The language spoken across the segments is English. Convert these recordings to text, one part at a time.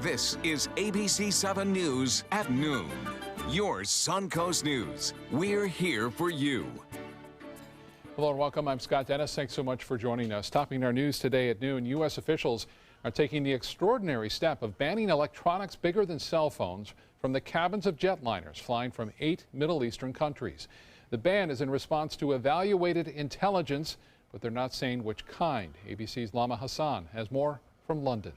This is ABC 7 News at noon. Your Suncoast News. We're here for you. Hello and welcome. I'm Scott Dennis. Thanks so much for joining us. Topping our news today at noon, U.S. officials are taking the extraordinary step of banning electronics bigger than cell phones from the cabins of jetliners flying from 8 Middle Eastern countries. The ban is in response to evaluated intelligence, but they're not saying which kind. ABC's Lama Hassan has more from London.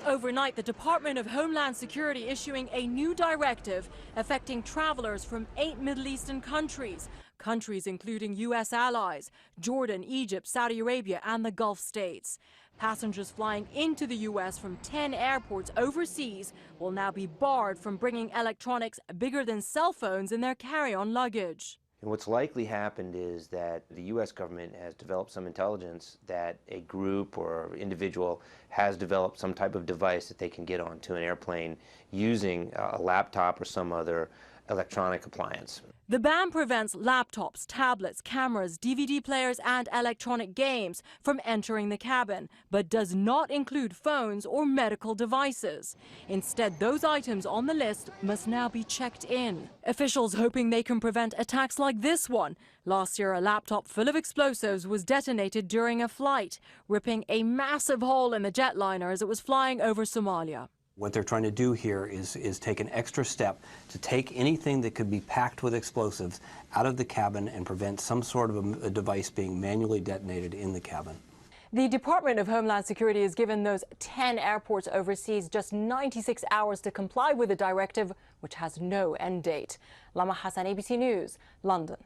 Overnight, the Department of Homeland Security issuing a new directive affecting travelers from 8 Middle Eastern countries. Countries including U.S. allies, Jordan, Egypt, Saudi Arabia, and the Gulf states. Passengers flying into the U.S. from 10 airports overseas will now be barred from bringing electronics bigger than cell phones in their carry-on luggage. And what's likely happened is that the U.S. government has developed some intelligence that a group or individual has developed some type of device that they can get onto an airplane using a laptop or some other electronic appliance. The ban prevents laptops, tablets, cameras, DVD players, and electronic games from entering the cabin, but does not include phones or medical devices. Instead, those items on the list must now be checked in. Officials hoping they can prevent attacks like this one. Last year, a laptop full of explosives was detonated during a flight, ripping a massive hole in the jetliner as it was flying over Somalia. What they're trying to do here is take an extra step to take anything that could be packed with explosives out of the cabin and prevent some sort of a device being manually detonated in the cabin. The Department of Homeland Security has given those 10 airports overseas just 96 hours to comply with the directive, which has no end date. Lama Hassan, ABC News, London.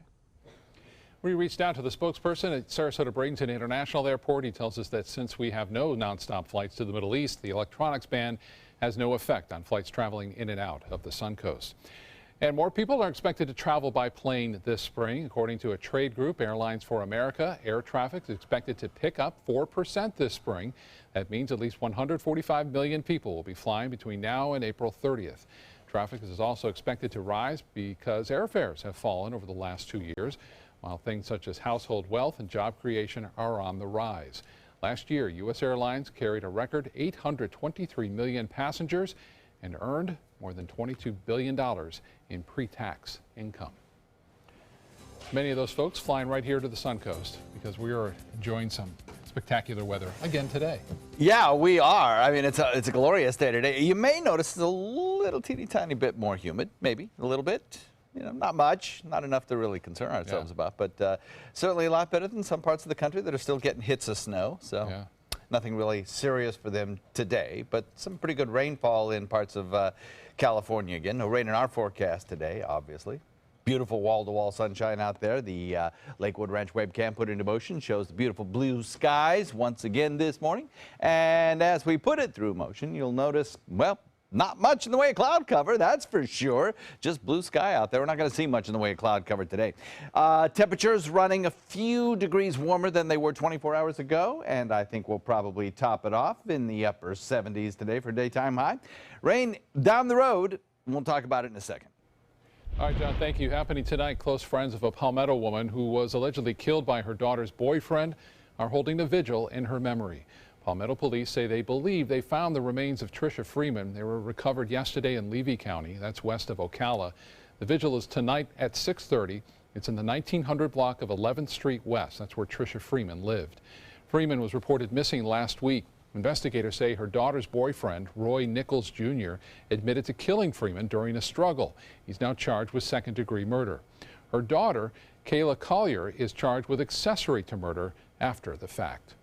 We reached out to the spokesperson at Sarasota-Bradenton International Airport. He tells us that since we have no nonstop flights to the Middle East, the electronics ban has no effect on flights traveling in and out of the Suncoast. And more people are expected to travel by plane this spring. According to a trade group, Airlines for America, air traffic is expected to pick up 4% this spring. That means at least 145 million people will be flying between now and April 30th. Traffic is also expected to rise because airfares have fallen over the last 2 years, while things such as household wealth and job creation are on the rise. Last year, U.S. Airlines carried a record 823 million passengers and earned more than $22 billion in pre-tax income. Many of those folks flying right here to the Suncoast because we are enjoying some spectacular weather again today. Yeah, we are. I mean, it's a glorious day today. You may notice it's a little teeny tiny bit more humid, maybe a little bit. You know, not much, not enough to really concern ourselves about, but certainly a lot better than some parts of the country that are still getting hits of snow. So nothing really serious for them today, but some pretty good rainfall in parts of California again. No rain in our forecast today, obviously. Beautiful wall-to-wall sunshine out there. The Lakewood Ranch webcam put into motion shows the beautiful blue skies once again this morning. And as we put it through motion, you'll notice, well, not much in the way of cloud cover, that's for sure. Just blue sky out there. We're not going to see much in the way of cloud cover today. Temperatures running a few degrees warmer than they were 24 hours ago, and I think we'll probably top it off in the upper 70s today for daytime high. Rain down the road, and we'll talk about it in a second. All right, John, thank you. Happening tonight, close friends of a Palmetto woman who was allegedly killed by her daughter's boyfriend are holding a vigil in her memory. Palmetto police say they believe they found the remains of Tricia Freeman. They were recovered yesterday in Levy County. That's west of Ocala. The vigil is tonight at 6:30. It's in the 1900 block of 11th Street West. That's where Tricia Freeman lived. Freeman was reported missing last week. Investigators say her daughter's boyfriend, Roy Nichols Jr., admitted to killing Freeman during a struggle. He's now charged with second-degree murder. Her daughter, Kayla Collier, is charged with accessory to murder after the fact.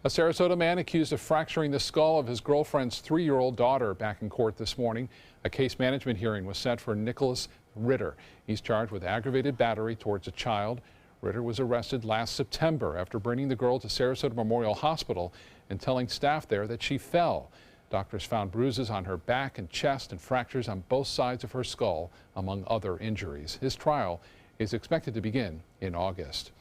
A Sarasota man accused of fracturing the skull of his girlfriend's 3-year-old daughter back in court this morning. A case management hearing was set for Nicholas Ritter. He's charged with aggravated battery towards a child. Ritter was arrested last September after bringing the girl to Sarasota Memorial Hospital and telling staff there that she fell. Doctors found bruises on her back and chest and fractures on both sides of her skull, among other injuries. His trial is expected to begin in August.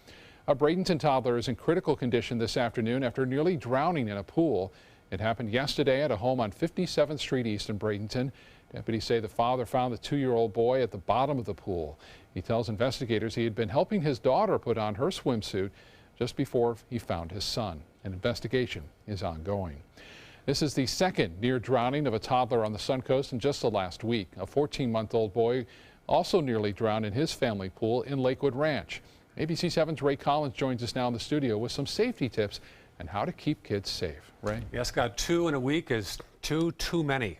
A Bradenton toddler is in critical condition this afternoon after nearly drowning in a pool. It happened yesterday at a home on 57th Street East in Bradenton. Deputies say the father found the 2-year-old boy at the bottom of the pool. He tells investigators he had been helping his daughter put on her swimsuit just before he found his son. An investigation is ongoing. This is the second near drowning of a toddler on the Suncoast in just the last week. A 14-month-old boy also nearly drowned in his family pool in Lakewood Ranch. ABC 7's Ray Collins joins us now in the studio with some safety tips and how to keep kids safe. Ray? Yes, Scott, 2 in a week is too many.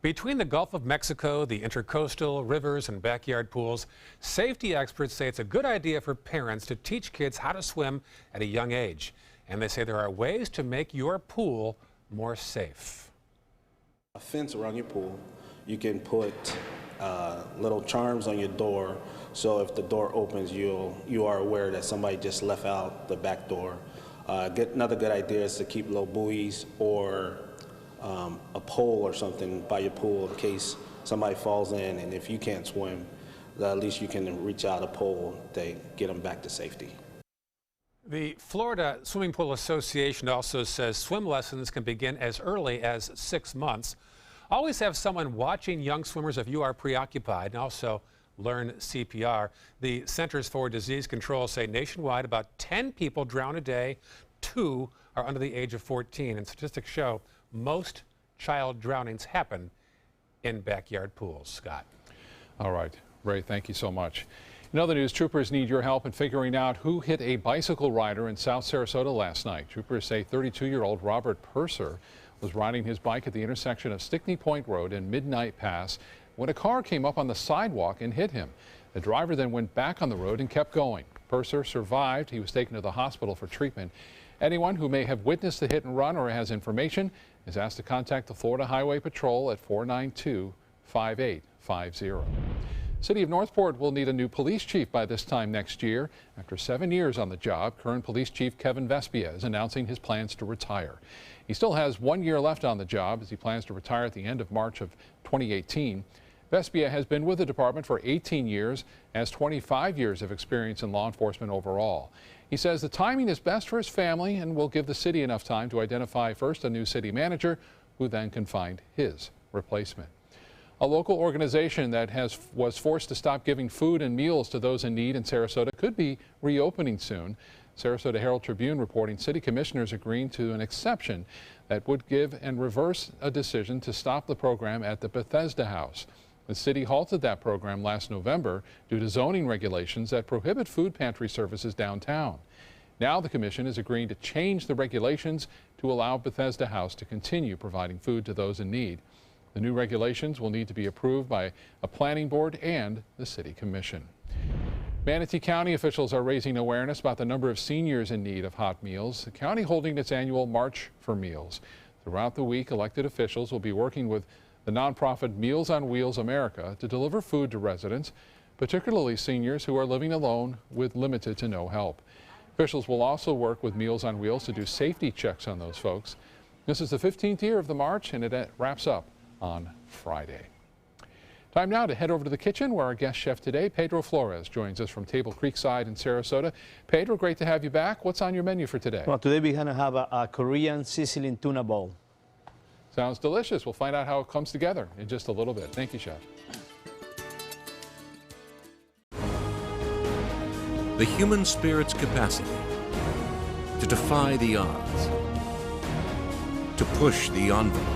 Between the Gulf of Mexico, the intercoastal, rivers, and backyard pools, safety experts say it's a good idea for parents to teach kids how to swim at a young age. And they say there are ways to make your pool more safe. A fence around your pool. You can put little charms on your door, so if the door opens, you are aware that somebody just left out the back door. Another good idea is to keep little buoys or a pole or something by your pool in case somebody falls in, and if you can't swim, at least you can reach out a pole to get them back to safety. The Florida Swimming Pool Association also says swim lessons can begin as early as 6 months. Always have someone watching young swimmers if you are preoccupied, and also learn CPR. The Centers for Disease Control say nationwide about 10 people drown a day. 2 are under the age of 14, and statistics show most child drownings happen in backyard pools. Scott. All right, Ray, thank you so much. In other news, troopers need your help in figuring out who hit a bicycle rider in South Sarasota last night. Troopers say 32-year-old Robert Purser was riding his bike at the intersection of Stickney Point Road and Midnight Pass when a car came up on the sidewalk and hit him. The driver then went back on the road and kept going. Purser survived. He was taken to the hospital for treatment. Anyone who may have witnessed the hit and run or has information is asked to contact the Florida Highway Patrol at 492-5850. City of Northport will need a new police chief by this time next year. After 7 years on the job, current police chief Kevin Vespia is announcing his plans to retire. He still has 1 year left on the job as he plans to retire at the end of March of 2018. Vespia has been with the department for 18 years and has 25 years of experience in law enforcement overall. He says the timing is best for his family and will give the city enough time to identify first a new city manager who then can find his replacement. A local organization that was forced to stop giving food and meals to those in need in Sarasota could be reopening soon. Sarasota Herald Tribune reporting city commissioners agreeing to an exception that would give and reverse a decision to stop the program at the Bethesda House. The city halted that program last November due to zoning regulations that prohibit food pantry services downtown. Now the commission is agreeing to change the regulations to allow Bethesda House to continue providing food to those in need. The new regulations will need to be approved by a planning board and the city commission. Manatee County officials are raising awareness about the number of seniors in need of hot meals. The county holding its annual March for Meals. Throughout the week, elected officials will be working with the nonprofit Meals on Wheels America to deliver food to residents, particularly seniors who are living alone with limited to no help. Officials will also work with Meals on Wheels to do safety checks on those folks. This is the 15th year of the march, and it wraps up on Friday. Time now to head over to the kitchen where our guest chef today, Pedro Flores, joins us from Table Creekside in Sarasota. Pedro, great to have you back. What's on your menu for today? Well, today we're going to have a Korean sizzling tuna bowl. Sounds delicious. We'll find out how it comes together in just a little bit. Thank you, Chef. The human spirit's capacity to defy the odds, to push the envelope,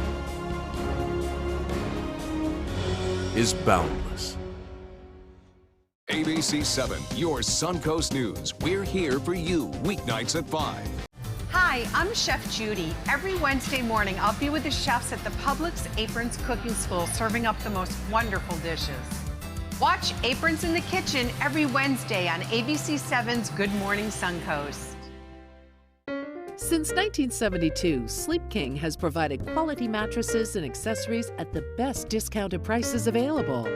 is boundless. ABC 7, your Suncoast News. We're here for you weeknights at 5. Hi, I'm Chef Judy. Every Wednesday morning, I'll be with the chefs at the Publix Aprons Cooking School serving up the most wonderful dishes. Watch Aprons in the Kitchen every Wednesday on ABC 7's Good Morning Suncoast. Since 1972, Sleep King has provided quality mattresses and accessories at the best discounted prices available.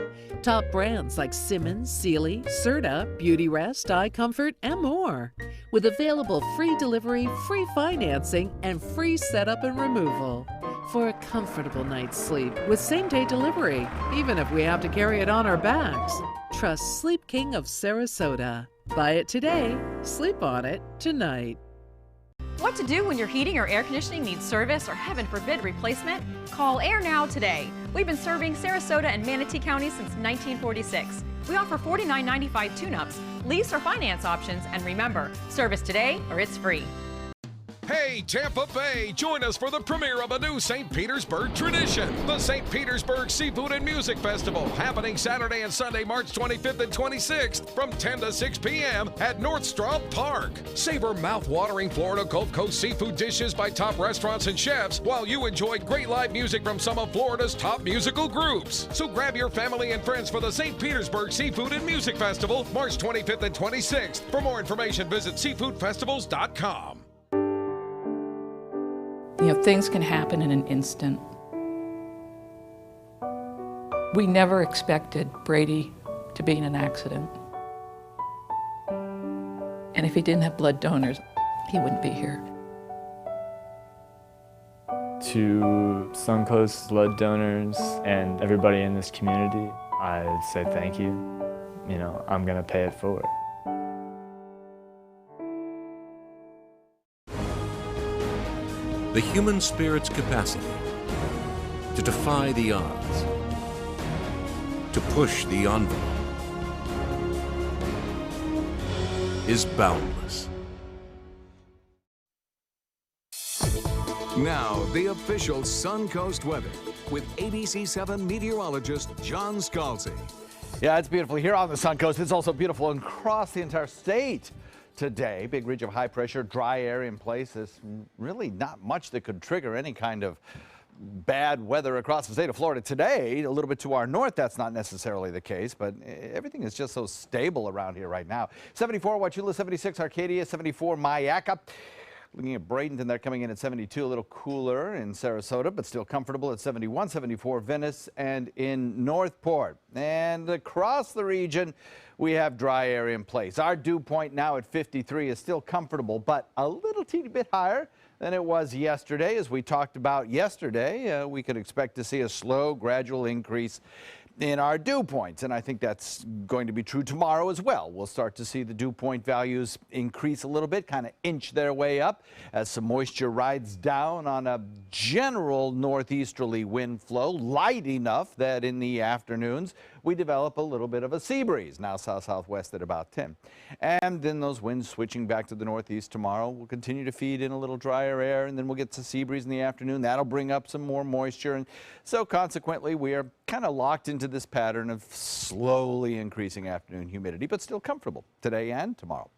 Top brands like Simmons, Sealy, Serta, Beautyrest, iComfort, and more. With available free delivery, free financing, and free setup and removal. For a comfortable night's sleep with same-day delivery, even if we have to carry it on our backs. Trust Sleep King of Sarasota. Buy it today, sleep on it tonight. What to do when your heating or air conditioning needs service or, heaven forbid, replacement? Call Air Now today. We've been serving Sarasota and Manatee County since 1946. We offer $49.95 tune-ups, lease or finance options, and remember, service today or it's free. Hey, Tampa Bay, join us for the premiere of a new St. Petersburg tradition. The St. Petersburg Seafood and Music Festival, happening Saturday and Sunday, March 25th and 26th from 10 to 6 p.m. at Northstraw Park. Savor mouth-watering Florida Gulf Coast seafood dishes by top restaurants and chefs while you enjoy great live music from some of Florida's top musical groups. So grab your family and friends for the St. Petersburg Seafood and Music Festival, March 25th and 26th. For more information, visit seafoodfestivals.com. You know, things can happen in an instant. We never expected Brady to be in an accident. And if he didn't have blood donors, he wouldn't be here. To Suncoast blood donors and everybody in this community, I'd say thank you. You know, I'm gonna pay it forward. The human spirit's capacity to defy the odds, to push the envelope, is boundless. Now, the official Suncoast weather with ABC7 meteorologist John Scalzi. Yeah, it's beautiful here on the Suncoast. It's also beautiful across the entire state today. Big ridge of high pressure, dry air in place. There's really not much that could trigger any kind of bad weather across the state of Florida today. A little bit to our north, that's not necessarily the case, but everything is just so stable around here right now. 74 Wauchula, 76 Arcadia, 74 Mayaca. Looking at Bradenton, they're coming in at 72, a little cooler in Sarasota, but still comfortable at 71, 74 Venice, and in Northport. And across the region, we have dry air in place. Our dew point now at 53 is still comfortable, but a little teeny bit higher than it was yesterday. As we talked about yesterday, we could expect to see a slow, gradual increase in our dew points, and I think that's going to be true tomorrow as well. We'll start to see the dew point values increase a little bit, kind of inch their way up as some moisture rides down on a general northeasterly wind flow, light enough that in the afternoons we develop a little bit of a sea breeze, now south-southwest at about 10. And then those winds switching back to the northeast tomorrow will continue to feed in a little drier air, and then we'll get to sea breeze in the afternoon. That'll bring up some more moisture, and so consequently we are kind of locked into this pattern of slowly increasing afternoon humidity, but still comfortable today and tomorrow.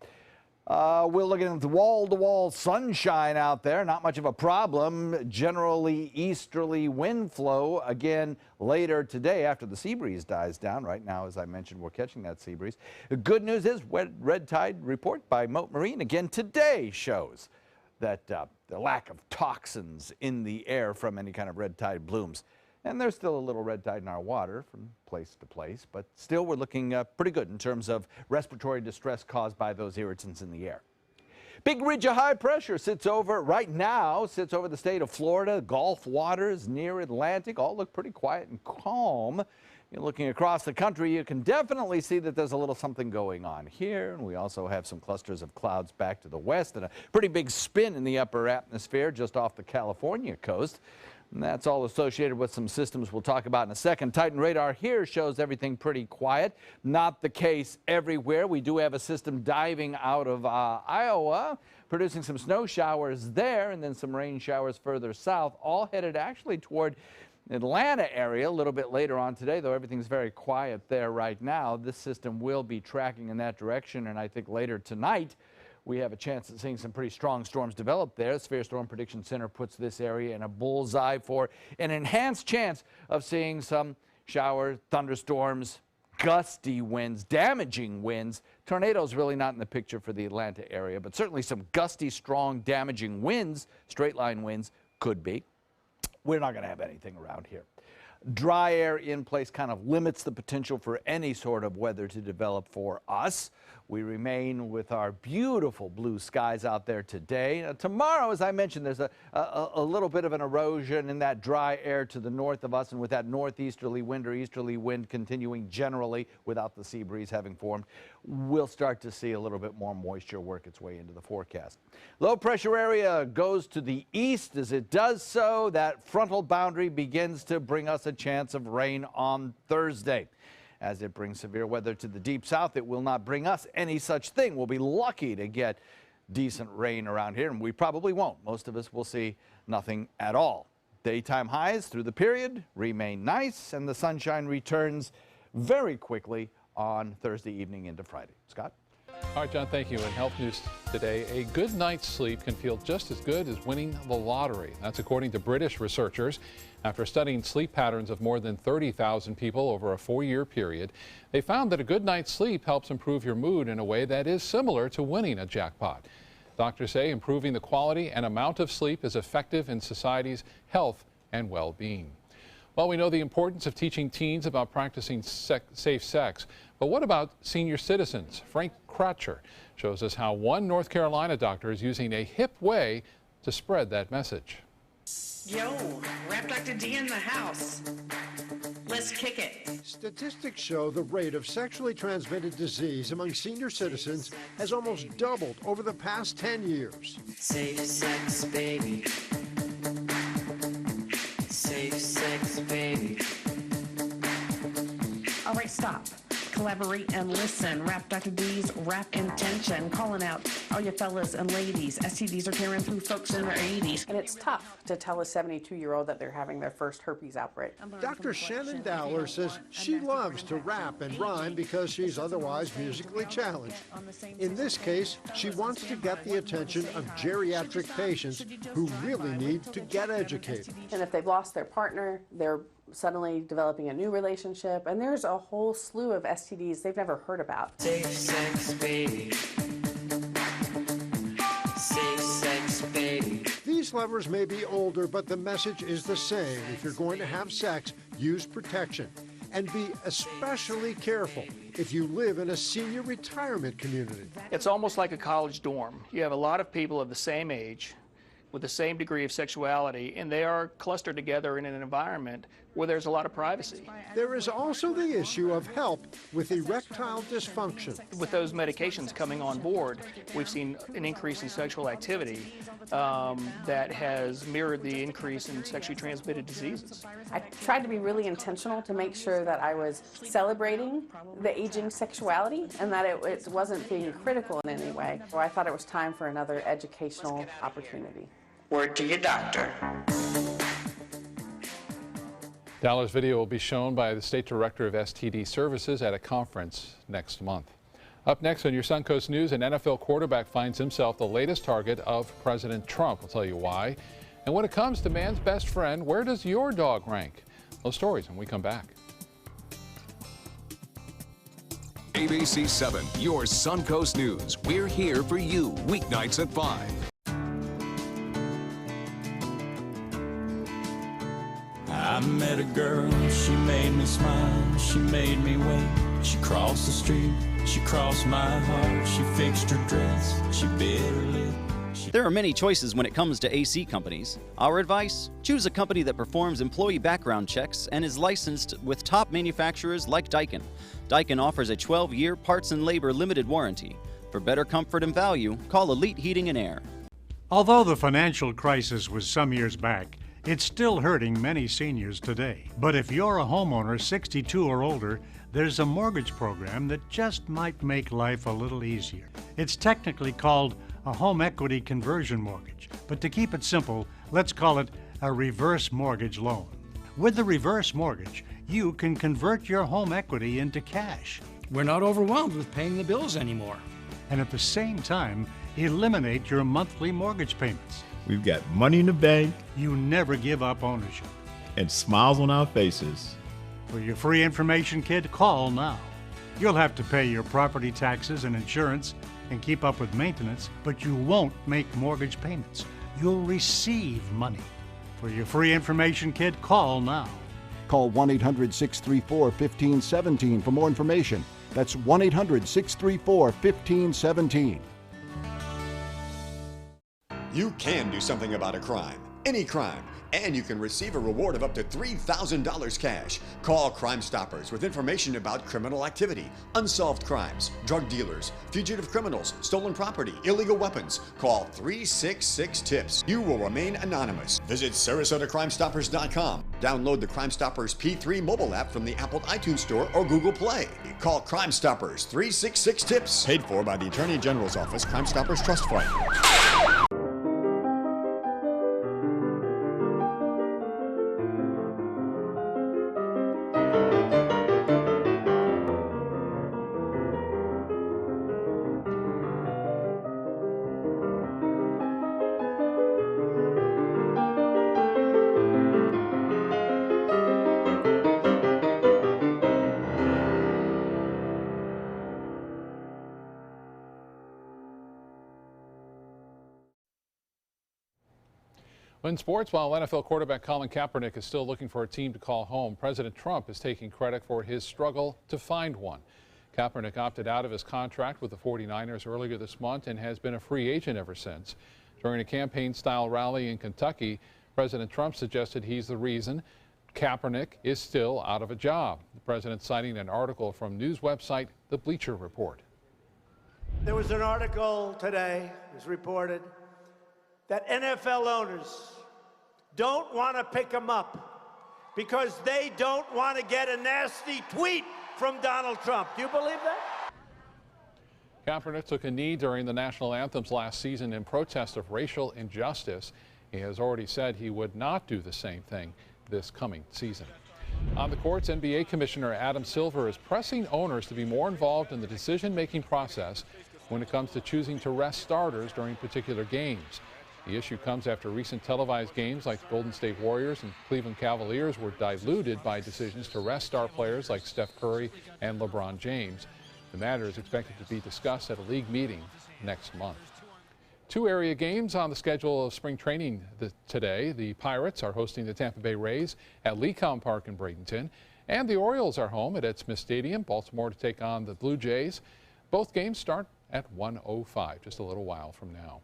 We're looking at the wall-to-wall sunshine out there. Not much of a problem. Generally easterly wind flow again later today after the sea breeze dies down. Right now, as I mentioned, we're catching that sea breeze. The good news is red tide report by Mote Marine again today shows that the lack of toxins in the air from any kind of red tide blooms. And there's still a little red tide in our water from place to place, but still we're looking pretty good in terms of respiratory distress caused by those irritants in the air. Big ridge of high pressure sits over the state of Florida. Gulf waters near Atlantic all look pretty quiet and calm. You're looking across the country, you can definitely see that there's a little something going on here. And we also have some clusters of clouds back to the west and a pretty big spin in the upper atmosphere just off the California coast. And that's all associated with some systems we'll talk about in a second. Titan radar here shows everything pretty quiet. Not the case everywhere. We do have a system diving out of Iowa, producing some snow showers there and then some rain showers further south, all headed actually toward Atlanta area a little bit later on today, though everything's very quiet there right now. This system will be tracking in that direction, and I think later tonight we have a chance at seeing some pretty strong storms develop there. The Severe Storm Prediction Center puts this area in a bullseye for an enhanced chance of seeing some showers, thunderstorms, gusty winds, damaging winds. Tornadoes really not in the picture for the Atlanta area, but certainly some gusty, strong, damaging winds, straight line winds could be. We're not going to have anything around here. Dry air in place kind of limits the potential for any sort of weather to develop for us. We remain with our beautiful blue skies out there today. Now, tomorrow, as I mentioned, there's a little bit of an erosion in that dry air to the north of us, and with that northeasterly wind or easterly wind continuing generally without the sea breeze having formed, we'll start to see a little bit more moisture work its way into the forecast. Low pressure area goes to the east. As it does so, that frontal boundary begins to bring us a chance of rain on Thursday. As it brings severe weather to the deep south, it will not bring us any such thing. We'll be lucky to get decent rain around here, and we probably won't. Most of us will see nothing at all. Daytime highs through the period remain nice, and the sunshine returns very quickly on Thursday evening into Friday. Scott? All right, John, thank you. In health news today, a good night's sleep can feel just as good as winning the lottery. That's according to British researchers. After studying sleep patterns of more than 30,000 people over a 4-year period, they found that a good night's sleep helps improve your mood in a way that is similar to winning a jackpot. Doctors say improving the quality and amount of sleep is effective in society's health and well-being. Well, we know the importance of teaching teens about practicing safe sex, but what about senior citizens? Frank Kratcher shows us how one North Carolina doctor is using a hip way to spread that message. Yo, Rap Dr. D in the house. Let's kick it. Statistics show the rate of sexually transmitted disease among senior citizens has almost doubled over the past 10 years. Safe sex, baby. Safe sex, baby. All right, stop. Collaborate and listen. Rap Dr. D's Rap Intention. Calling out all you fellas and ladies. STDs are tearing through folks in their 80s. And it's tough to tell a 72-year-old that they're having their first herpes outbreak. Dr. Shannon Dowler says she loves to rap and rhyme because she's otherwise musically challenged. In this case, she wants to get the attention of geriatric patients who really need to get educated. And if they've lost their partner, they're suddenly developing a new relationship, and there's a whole slew of STDs they've never heard about. Safe sex, baby. Safe sex, baby. These lovers may be older, but the message is the same. If you're going to have sex, use protection. And be especially careful if you live in a senior retirement community. It's almost like a college dorm. You have a lot of people of the same age with the same degree of sexuality, and they are clustered together in an environment where there's a lot of privacy. There is also the issue of help with erectile dysfunction. With those medications coming on board, we've seen an increase in sexual activity that has mirrored the increase in sexually transmitted diseases. I tried to be really intentional to make sure that I was celebrating the aging sexuality and that it wasn't being critical in any way. So I thought it was time for another educational opportunity. Word to your doctor. Dowler's video will be shown by the State Director of STD Services at a conference next month. Up next on your Suncoast News, an NFL quarterback finds himself the latest target of President Trump. We'll tell you why. And when it comes to man's best friend, where does your dog rank? Those stories when we come back. ABC 7, your Suncoast News. We're here for you weeknights at 5. I met a girl, she made me smile, she made me wait. She crossed the street, she crossed my heart, she fixed her dress, she bit her lip. There are many choices when it comes to AC companies. Our advice? Choose a company that performs employee background checks and is licensed with top manufacturers like Daikin. Daikin offers a 12-year parts and labor limited warranty. For better comfort and value, call Elite Heating and Air. Although the financial crisis was some years back, it's still hurting many seniors today. But if you're a homeowner 62 or older, there's a mortgage program that just might make life a little easier. It's technically called a home equity conversion mortgage, but to keep it simple, let's call it a reverse mortgage loan. With the reverse mortgage, you can convert your home equity into cash. We're not overwhelmed with paying the bills anymore. And at the same time, eliminate your monthly mortgage payments. We've got money in the bank. You never give up ownership. And smiles on our faces. For your free information kit, call now. You'll have to pay your property taxes and insurance and keep up with maintenance, but you won't make mortgage payments. You'll receive money. For your free information kit, call now. Call 1-800-634-1517 for more information. That's 1-800-634-1517. You can do something about a crime. any crime, and you can receive a reward of up to $3,000 cash. Call Crime Stoppers with information about criminal activity, unsolved crimes, drug dealers, fugitive criminals, stolen property, illegal weapons. Call 366-TIPS. You will remain anonymous. Visit SarasotaCrimeStoppers.com. Download the Crime Stoppers P3 mobile app from the Apple iTunes Store or Google Play. Call Crime Stoppers 366-TIPS. Paid for by the Attorney General's Office, Crime Stoppers Trust Fund. In sports, while NFL quarterback Colin Kaepernick is still looking for a team to call home, President Trump is taking credit for his struggle to find one. Kaepernick opted out of his contract with the 49ers earlier this month and has been a free agent ever since. During a campaign-style rally in Kentucky, President Trump suggested he's the reason Kaepernick is still out of a job. The president citing an article from news website The Bleacher Report. There was an article today, it was reported, that NFL owners don't want to pick him up because they don't want to get a nasty tweet from Donald Trump. Do you believe that? Kaepernick took a knee during the national anthems last season in protest of racial injustice. He has already said he would not do the same thing this coming season. On the courts, NBA Commissioner Adam Silver is pressing owners to be more involved in the decision-making process when it comes to choosing to rest starters during particular games. The issue comes after recent televised games like the Golden State Warriors and Cleveland Cavaliers were diluted by decisions to rest star players like Steph Curry and LeBron James. The matter is expected to be discussed at a league meeting next month. Two area games on the schedule of spring training today. The Pirates are hosting the Tampa Bay Rays at Lecom Park in Bradenton, and the Orioles are home at Ed Smith Stadium, Baltimore, to take on the Blue Jays. Both games start at 1:05, just a little while from now.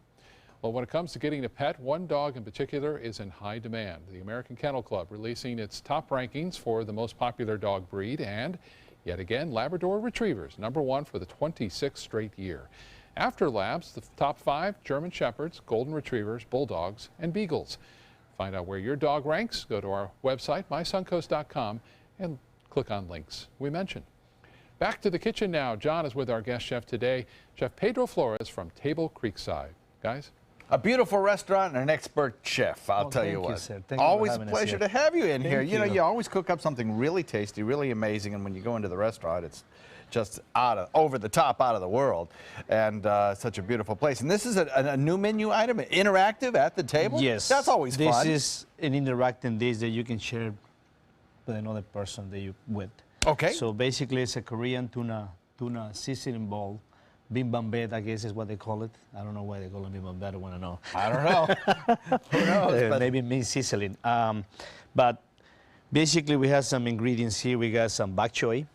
Well, when it comes to getting a pet, one dog in particular is in high demand. The American Kennel Club releasing its top rankings for the most popular dog breed, and yet again, Labrador Retrievers, #1 for the 26th straight year. After Labs, the top 5, German Shepherds, Golden Retrievers, Bulldogs, and Beagles. Find out where your dog ranks. Go to our website, mysuncoast.com, and click on links we mentioned. Back to the kitchen now. John is with our guest chef today, Chef Pedro Flores from Table Creekside. Guys? A beautiful restaurant and an expert chef, I'll tell you what. Always a pleasure to have you in here. You know, you always cook up something really tasty, really amazing, and when you go into the restaurant, it's just over the top, out of the world, and such a beautiful place. And this is a new menu item, interactive at the table? Yes. That's always fun. This is an interactive dish that you can share with another person that you with. Okay. So basically, it's a Korean tuna seasoning bowl. Bibimbap, I guess is what they call it. I don't know why they call it bibimbap. I don't want to know. I don't know. Who knows? Maybe it means sizzling. But basically, we have some ingredients here. We got some bok choy,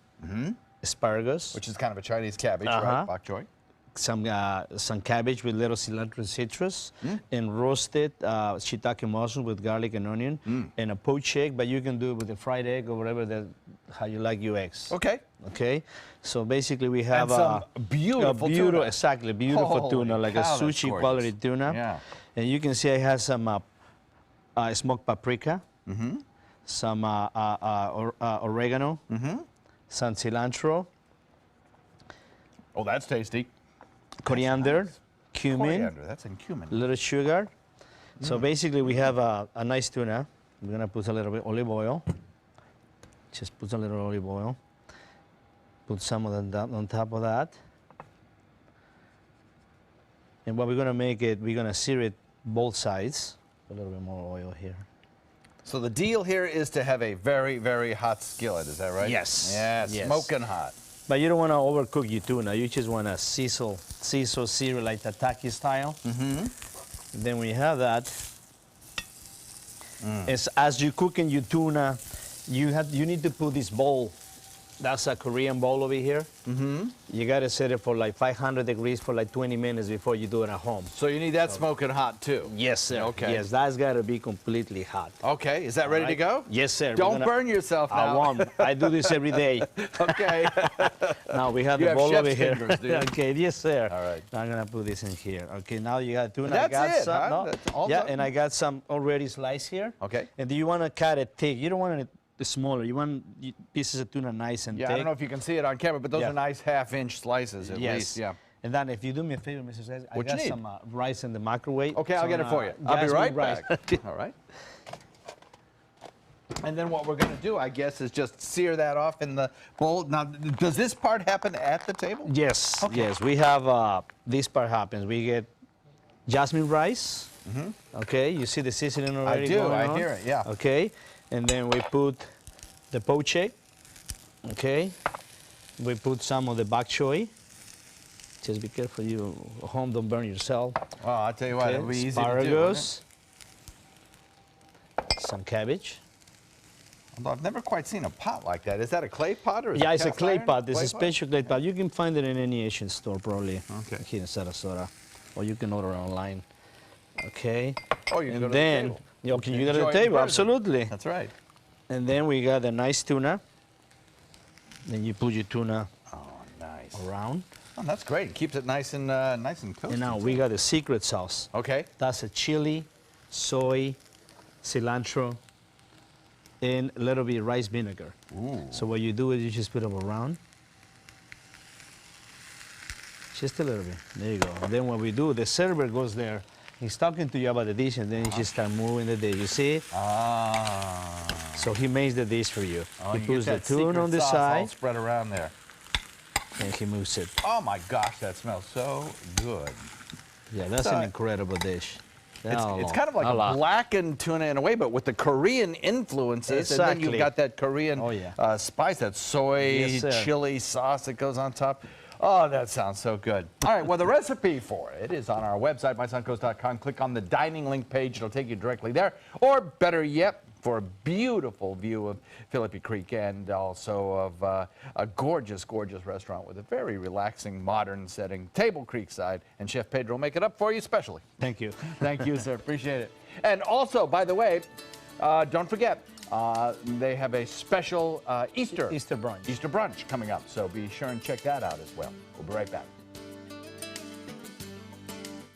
asparagus, which is kind of a Chinese cabbage, right? Bok choy. Some cabbage with little cilantro and citrus, and roasted shiitake mushroom with garlic and onion, and a poached egg. But you can do it with a fried egg or whatever how you like your eggs. Okay. Okay. So basically, we have some beautiful tuna. Exactly, beautiful tuna, like a sushi quality tuna. Yeah. And you can see I have some smoked paprika, some oregano, some cilantro. Oh, that's tasty. Coriander, cumin. Coriander, that's in cumin. A little sugar. So basically, we have a nice tuna. We're gonna put a little bit olive oil. Just put a little olive oil. Put some of that on top of that. And what we're gonna make it, we're gonna sear it both sides. A little bit more oil here. So the deal here is to have a very, very hot skillet, is that right? Yes. Yeah, Yes. smoking hot. But you don't want to overcook your tuna. You just want to sear it like tataki style. Then when you have that, as you're cooking your tuna, you need to put this bowl That's a Korean bowl over here. Mm-hmm. You got to set it for like 500 degrees for like 20 minutes before you do it at home. So you need that smoking hot too? Yes, sir. Okay. Yes, that's got to be completely hot. Okay, is that ready to go? Yes, sir. Don't burn yourself now. I won't. I do this every day. Okay. Now we have You the have bowl chef's over here. fingers, do you? Okay, yes, sir. All right. I'm going to put this in here. Okay, now you got tuna. That's I got it, some, huh? no? That's all yeah, done? and I got some already sliced here. Okay. And do you want to cut it thick? You don't want it smaller. You want pieces of tuna nice and Yeah, thick. I don't know if you can see it on camera, but those Yeah. are nice half-inch slices at Yes. least. Yeah. And then if you do me a favor, Mr. Says, I What got you need? some rice in the microwave. Okay, I'll Some, get it for you. I'll be jasmine right rice. back. All right. And then what we're going to do, I guess, is just sear that off in the bowl. Now, does this part happen at the table? Yes, Okay. yes. We have, this part happens. We get jasmine rice. Okay, you see the seasoning already do, going I on? hear it, yeah. Okay, and then we put the poached egg. Okay, we put some of the bok choy. Just be careful you home don't burn yourself. Oh, I'll tell you what, it'll be easy to do, won't Asparagus. Some cabbage. Although I've never quite seen a pot like that. Is that a clay pot or is Yeah, it it's a cast clay iron? pot. It's a Clay special clay pot. You can find it in any Asian store probably. Okay. Here in Sarasota. Or you can order online. Okay. Oh, you can go to and the then, table. yeah, okay, you go to Enjoy the it in table, person. absolutely. That's right. And then we got a nice tuna. Then you put your tuna Nice. around. Oh, that's great. It keeps it nice and toasty. And now we got the secret sauce. Okay. That's a chili, soy, cilantro, and a little bit of rice vinegar. Ooh. So what you do is you just put them around. Just a little bit. There you go. And then what we do, the server goes there. He's talking to you about the dish, and then he just start moving the dish. You see? Ah. So he makes the dish for you. Oh, He you puts get the that tuna secret on the sauce all side, spread around there. and he moves it. Oh my gosh, that smells so good. Yeah, that's So- an incredible dish. It's kind of like a blackened tuna in a way, but with the Korean influences. And then Exactly. you've got that Korean spice, that soy Yes, sir. chili sauce that goes on top. Oh, that sounds so good. All right, well, the recipe for it is on our website, mysuncoast.com. Click on the dining link page. It'll take you directly there. Or better yet, for a beautiful view of Philippi Creek and also of a gorgeous, gorgeous restaurant with a very relaxing, modern setting, Table Creekside. And Chef Pedro will make it up for you specially. Thank you. Thank you, sir. Appreciate it. And also, by the way, don't forget, they have a special Easter brunch coming up. So be sure and check that out as well. We'll be right back.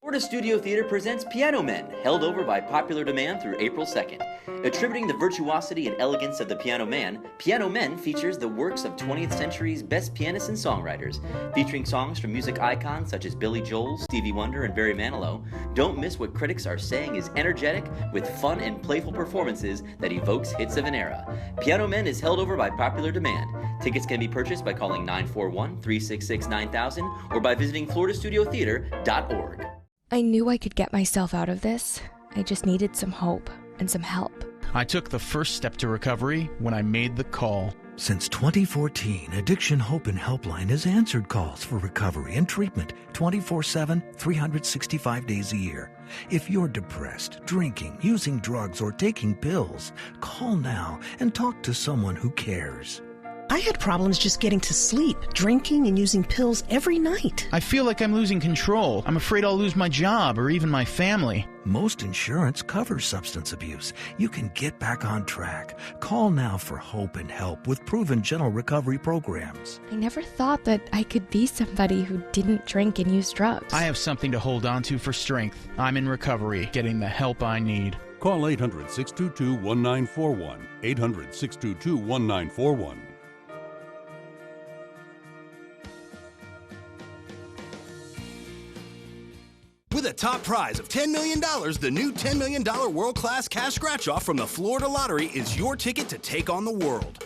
Florida Studio Theater presents Piano Men, held over by popular demand through April 2nd. Attributing the virtuosity and elegance of the Piano Man, Piano Men features the works of 20th century's best pianists and songwriters. Featuring songs from music icons such as Billy Joel, Stevie Wonder, and Barry Manilow, don't miss what critics are saying is energetic, with fun and playful performances that evokes hits of an era. Piano Men is held over by popular demand. Tickets can be purchased by calling 941-366-9000 or by visiting floridastudiotheater.org. I knew I could get myself out of this. I just needed some hope and some help. I took the first step to recovery when I made the call. Since 2014, Addiction Hope and Helpline has answered calls for recovery and treatment 24/7, 365 days a year. If you're depressed, drinking, using drugs, or taking pills, call now and talk to someone who cares. I had problems just getting to sleep, drinking and using pills every night. I feel like I'm losing control. I'm afraid I'll lose my job or even my family. Most insurance covers substance abuse. You can get back on track. Call now for hope and help with proven gentle recovery programs. I never thought that I could be somebody who didn't drink and use drugs. I have something to hold on to for strength. I'm in recovery, getting the help I need. Call 800-622-1941. 800-622-1941. With a top prize of $10 million, the new $10 million World-Class Cash Scratch-Off from the Florida Lottery is your ticket to take on the world.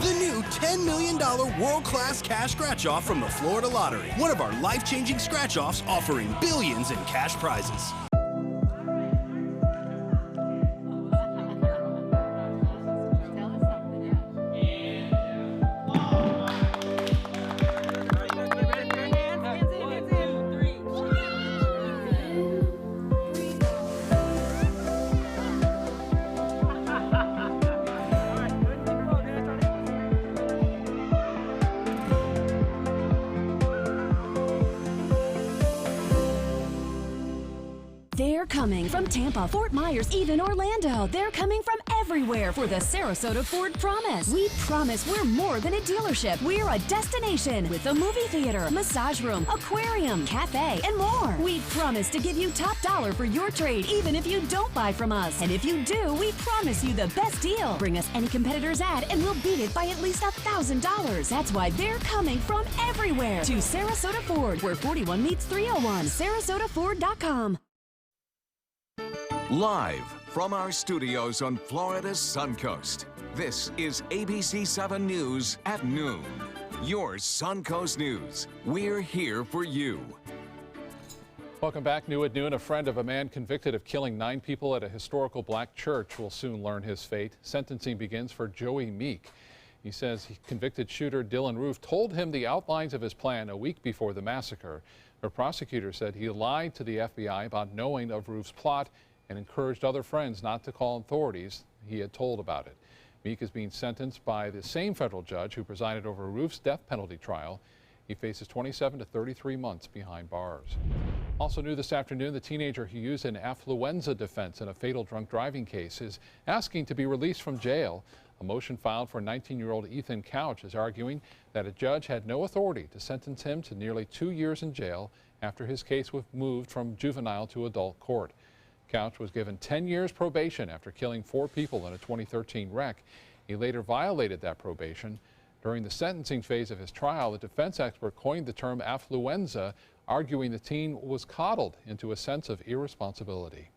The new $10 million World-Class Cash Scratch-Off from the Florida Lottery. One of our life-changing scratch-offs offering billions in cash prizes. coming from Tampa, Fort Myers, even Orlando. They're coming from everywhere for the Sarasota Ford Promise. We promise we're more than a dealership. We're a destination with a movie theater, massage room, aquarium, cafe, and more. We promise to give you top dollar for your trade, even if you don't buy from us. And if you do, we promise you the best deal. Bring us any competitor's ad and we'll beat it by at least $1,000. That's why they're coming from everywhere to Sarasota Ford, where 41 meets 301. SarasotaFord.com. Live from our studios on Florida's Suncoast, this is ABC 7 News at noon. Your Suncoast News. We're here for you. Welcome back. New at noon, a friend of a man convicted of killing 9 people at a historical black church will soon learn his fate. Sentencing begins for Joey Meek. He says convicted shooter Dylan Roof told him the outlines of his plan a week before the massacre. The prosecutor said he lied to the FBI about knowing of Roof's plot and encouraged other friends not to call authorities he had told about it. Meek is being sentenced by the same federal judge who presided over Roof's death penalty trial. He faces 27 to 33 months behind bars. Also new this afternoon, the teenager who used an affluenza defense in a fatal drunk driving case is asking to be released from jail. A motion filed for 19-year-old Ethan Couch is arguing that a judge had no authority to sentence him to nearly 2 years in jail after his case was moved from juvenile to adult court. Couch was given 10 years probation after killing 4 people in a 2013 wreck. He later violated that probation. During the sentencing phase of his trial, the defense expert coined the term affluenza, arguing the teen was coddled into a sense of irresponsibility.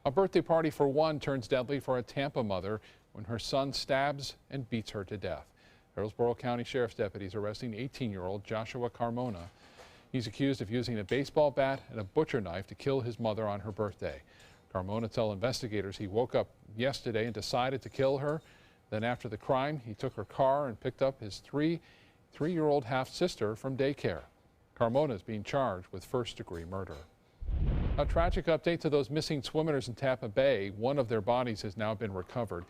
A birthday party for one turns deadly for a Tampa mother when her son stabs and beats her to death. Hillsborough County Sheriff's deputies arresting 18-year-old Joshua Carmona. He's accused of using a baseball bat and a butcher knife to kill his mother on her birthday. Carmona told investigators he woke up yesterday and decided to kill her. Then after the crime, he took her car and picked up his three-year-old half-sister from daycare. Carmona is being charged with first-degree murder. A tragic update to those missing swimmers in Tampa Bay. One of their bodies has now been recovered.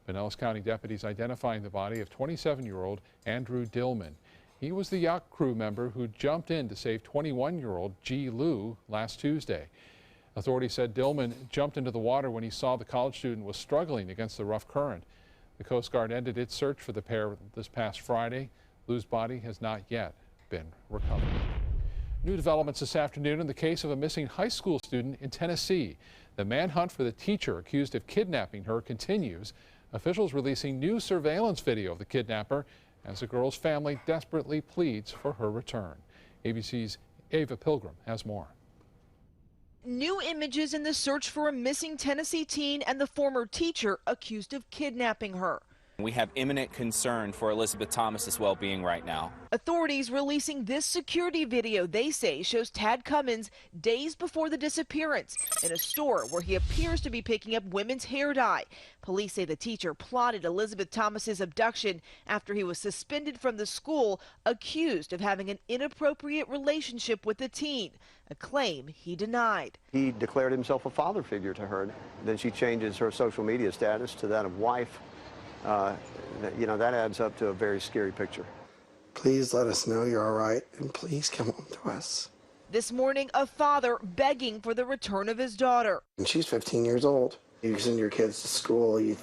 Pinellas County deputies identifying the body of 27-year-old Andrew Dillman. He was the yacht crew member who jumped in to save 21-year-old G. Lou last Tuesday. Authorities said Dillman jumped into the water when he saw the college student was struggling against the rough current. The Coast Guard ended its search for the pair this past Friday. Lou's body has not yet been recovered. New developments this afternoon in the case of a missing high school student in Tennessee. The manhunt for the teacher accused of kidnapping her continues. Officials releasing new surveillance video of the kidnapper as the girl's family desperately pleads for her return. ABC's Ava Pilgrim has more. New images in the search for a missing Tennessee teen and the former teacher accused of kidnapping her. We have imminent concern for Elizabeth Thomas's well-being right now. Authorities releasing this security video they say shows Tad Cummins days before the disappearance in a store where he appears to be picking up women's hair dye. Police say the teacher plotted Elizabeth Thomas's abduction after he was suspended from the school, accused of having an inappropriate relationship with the teen, a claim he denied. He declared himself a father figure to her. Then she changes her social media status to that of wife. You know, that adds up to a very scary picture. Please let us know you're all right, and please come home to us. This morning, a father begging for the return of his daughter. And she's 15 years old. You send your kids to school, you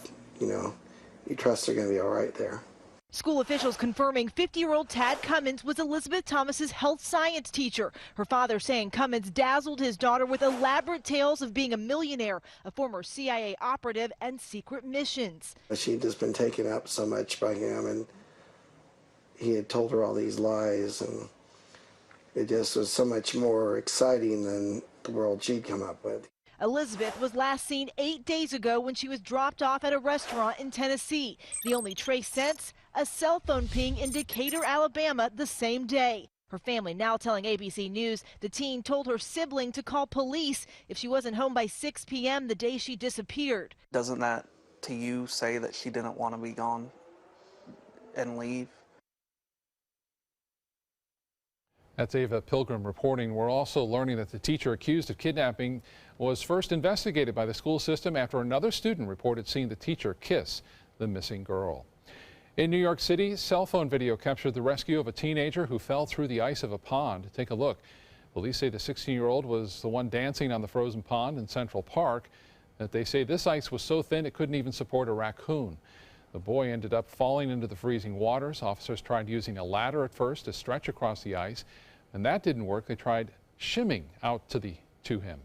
trust they're going to be all right there. School officials confirming 50-year-old Tad Cummins was Elizabeth Thomas's health science teacher. Her father saying Cummins dazzled his daughter with elaborate tales of being a millionaire, a former CIA operative, and secret missions. She'd just been taken up so much by him, and he had told her all these lies, and it just was so much more exciting than the world she'd come up with. Elizabeth was last seen 8 days ago when she was dropped off at a restaurant in Tennessee. The only trace since, a cell phone ping in Decatur, Alabama the same day. Her family now telling ABC News the teen told her sibling to call police if she wasn't home by 6 p.m. the day she disappeared. Doesn't that, to you, say that she didn't want to be gone and leave? That's Ava Pilgrim reporting. We're also learning that the teacher accused of kidnapping was first investigated by the school system after another student reported seeing the teacher kiss the missing girl. In New York City, cell phone video captured the rescue of a teenager who fell through the ice of a pond. Take a look. Police say the 16-year-old was the one dancing on the frozen pond in Central Park. That they say this ice was so thin it couldn't even support a raccoon. The boy ended up falling into the freezing waters. Officers tried using a ladder at first to stretch across the ice, and that didn't work. They tried shimming out to him.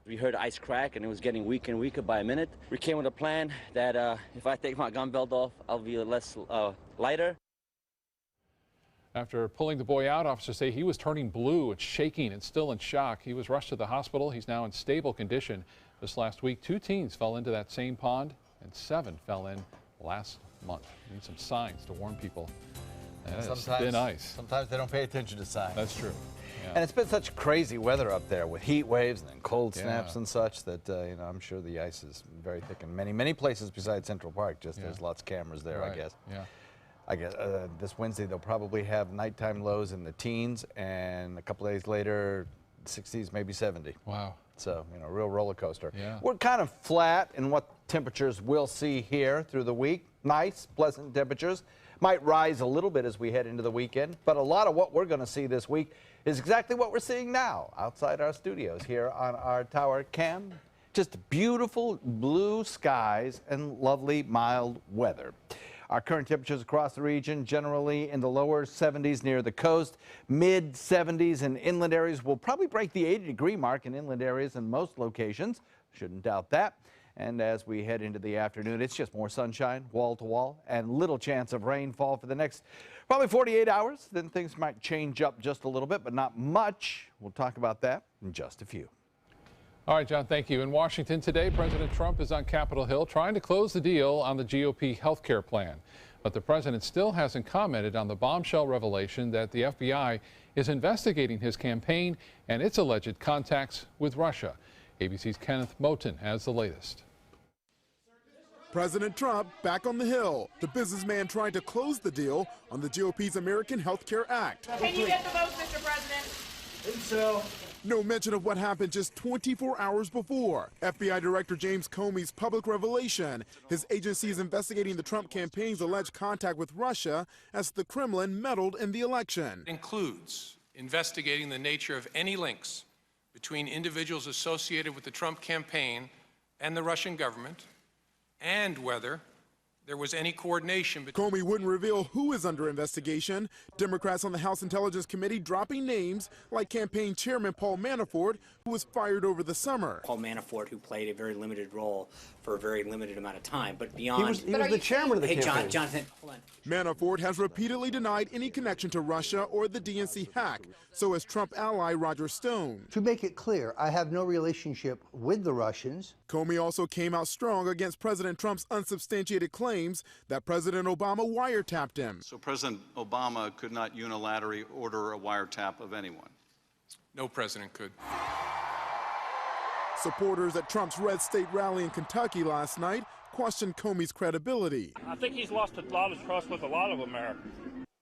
We heard ice crack, and it was getting weaker and weaker by a minute. We came with a plan that if I take my gun belt off, I'll be less lighter. After pulling the boy out, officers say he was turning blue and shaking and still in shock. He was rushed to the hospital. He's now in stable condition. This last week, 2 teens fell into that same pond, and 7 fell in last month. We need some signs to warn people. It's thin ice. Sometimes they don't pay attention to signs. That's true. Yeah. And it's been such crazy weather up there with heat waves and then cold snaps and such that you know, I'm sure the ice is very thick in many places besides Central Park. Just there's lots of cameras there, Right. I guess. Yeah. I guess this Wednesday they'll probably have nighttime lows in the teens, and a couple days later, 60s, maybe 70. Wow. So, you know, real roller coaster. Yeah. We're kind of flat in what temperatures we'll see here through the week. Nice, pleasant temperatures. Might rise a little bit as we head into the weekend, but a lot of what we're going to see this week is exactly what we're seeing now outside our studios here on our tower cam. Just beautiful blue skies and lovely mild weather. Our current temperatures across the region generally in the lower 70s near the coast, mid 70s in inland areas. Will probably break the 80-degree mark in inland areas in most locations. Shouldn't doubt that. And as we head into the afternoon, it's just more sunshine, wall to wall, and little chance of rainfall for the next probably 48 hours. Then things might change up just a little bit, but not much. We'll talk about that in just a few. All right, John, thank you. In Washington today, President Trump is on Capitol Hill trying to close the deal on the GOP health care plan. But the president still hasn't commented on the bombshell revelation that the FBI is investigating his campaign and its alleged contacts with Russia. ABC's Kenneth Moten has the latest. President Trump back on the Hill. The businessman trying to close the deal on the GOP's American Health Care Act. Can you get the votes, Mr. President? think so. No mention of what happened just 24 hours before. FBI Director James Comey's public revelation. His agency is investigating the Trump campaign's alleged contact with Russia as the Kremlin meddled in the election. It includes investigating the nature of any links between individuals associated with the Trump campaign and the Russian government, and whether there was any coordination. Comey wouldn't reveal who is under investigation. Democrats on the House Intelligence Committee dropping names like campaign chairman Paul Manafort, who was fired over the summer. Paul Manafort, who played a very limited role for a very limited amount of time, but beyond... He was the chairman of the campaign. Hey, Jonathan, hold on. Manafort has repeatedly denied any connection to Russia or the DNC hack. So has Trump ally Roger Stone. To make it clear, I have no relationship with the Russians. Comey also came out strong against President Trump's unsubstantiated claims that President Obama wiretapped him. So President Obama could not unilaterally order a wiretap of anyone? No president could. Supporters at Trump's Red State rally in Kentucky last night questioned Comey's credibility. I think he's lost a lot of trust with a lot of Americans.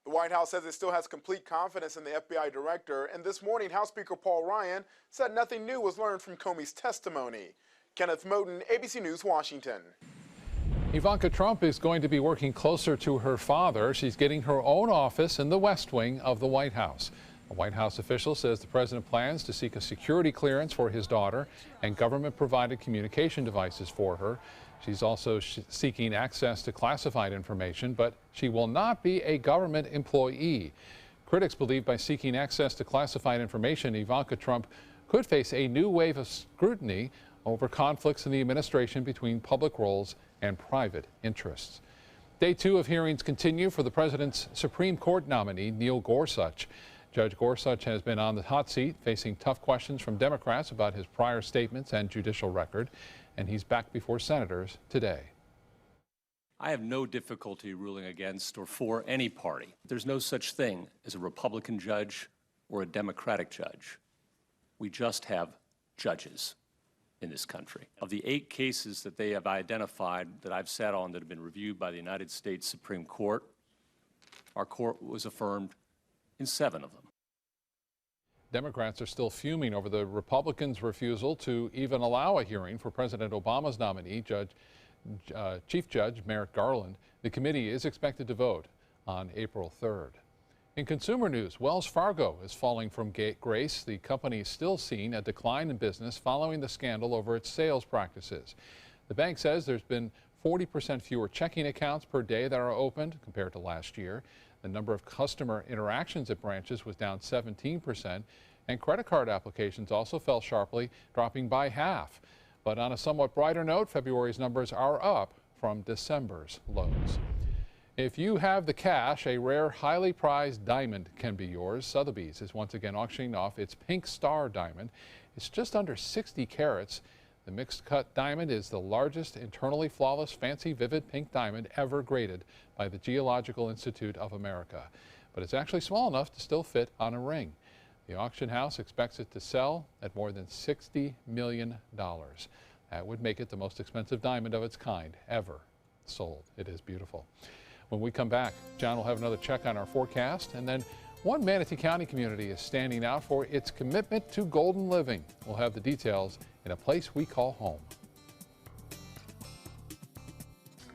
The White House says it still has complete confidence in the FBI director, and this morning House Speaker Paul Ryan said nothing new was learned from Comey's testimony. Kenneth Moten, ABC News, Washington. Ivanka Trump is going to be working closer to her father. She's getting her own office in the West Wing of the White House. A White House official says the president plans to seek a security clearance for his daughter and government-provided communication devices for her. She's also seeking access to classified information, but she will not be a government employee. Critics believe by seeking access to classified information, Ivanka Trump could face a new wave of scrutiny over conflicts in the administration between public roles and private interests. Day 2 of hearings continue for the president's Supreme Court nominee, Neil Gorsuch. Judge Gorsuch has been on the hot seat, facing tough questions from Democrats about his prior statements and judicial record, and he's back before senators today. I have no difficulty ruling against or for any party. There's no such thing as a Republican judge or a Democratic judge. We just have judges in this country. Of the 8 cases that they have identified that I've sat on that have been reviewed by the United States Supreme Court, our court was affirmed in 7 of them. Democrats are still fuming over the Republicans' refusal to even allow a hearing for President Obama's nominee, Chief Judge Merrick Garland. The committee is expected to vote on April 3rd. In consumer news, Wells Fargo is falling from grace. The company is still seeing a decline in business following the scandal over its sales practices. The bank says there's been 40% fewer checking accounts per day that are opened compared to last year. The number of customer interactions at branches was down 17%, and credit card applications also fell sharply, dropping by half. But on a somewhat brighter note, February's numbers are up from December's lows. If you have the cash, a rare, highly prized diamond can be yours. Sotheby's is once again auctioning off its Pink Star diamond. It's just under 60 carats. The mixed cut diamond is the largest internally flawless, fancy, vivid pink diamond ever graded by the Geological Institute of America. But it's actually small enough to still fit on a ring. The auction house expects it to sell at more than $60 million. That would make it the most expensive diamond of its kind ever sold. It is beautiful. When we come back, John will have another check on our forecast, and then one Manatee County community is standing out for its commitment to golden living. We'll have the details in a place we call home.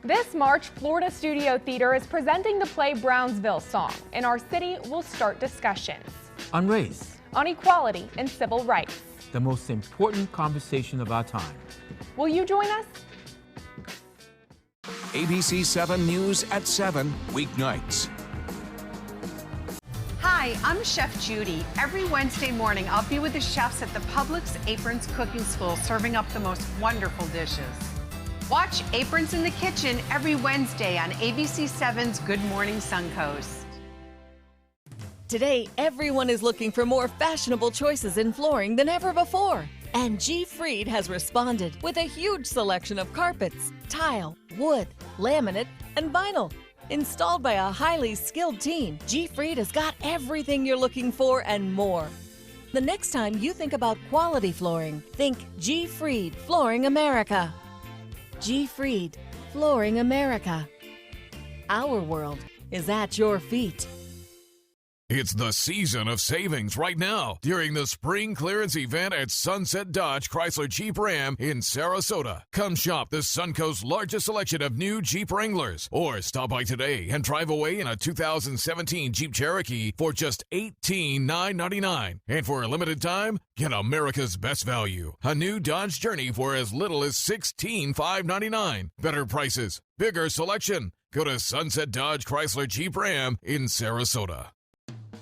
This March, Florida Studio Theater is presenting the play Brownsville Song. In our city, we'll start discussions on race, on equality and civil rights, the most important conversation of our time. Will you join us? ABC 7 News at 7 weeknights. Hi, I'm Chef Judy. Every Wednesday morning, I'll be with the chefs at the Publix Aprons Cooking School serving up the most wonderful dishes. Watch Aprons in the Kitchen every Wednesday on ABC 7's Good Morning Suncoast. Today, everyone is looking for more fashionable choices in flooring than ever before. And G. Fried has responded with a huge selection of carpets, tile, wood, laminate, and vinyl. Installed by a highly skilled team, G. Fried has got everything you're looking for and more. The next time you think about quality flooring, think G. Fried Flooring America. G. Fried Flooring America. Our world is at your feet. It's the season of savings right now during the spring clearance event at Sunset Dodge Chrysler Jeep Ram in Sarasota. Come shop the Suncoast's largest selection of new Jeep Wranglers, or stop by today and drive away in a 2017 Jeep Cherokee for just $18,999. And for a limited time, get America's best value, a new Dodge Journey for as little as $16,599. Better prices, bigger selection. Go to Sunset Dodge Chrysler Jeep Ram in Sarasota.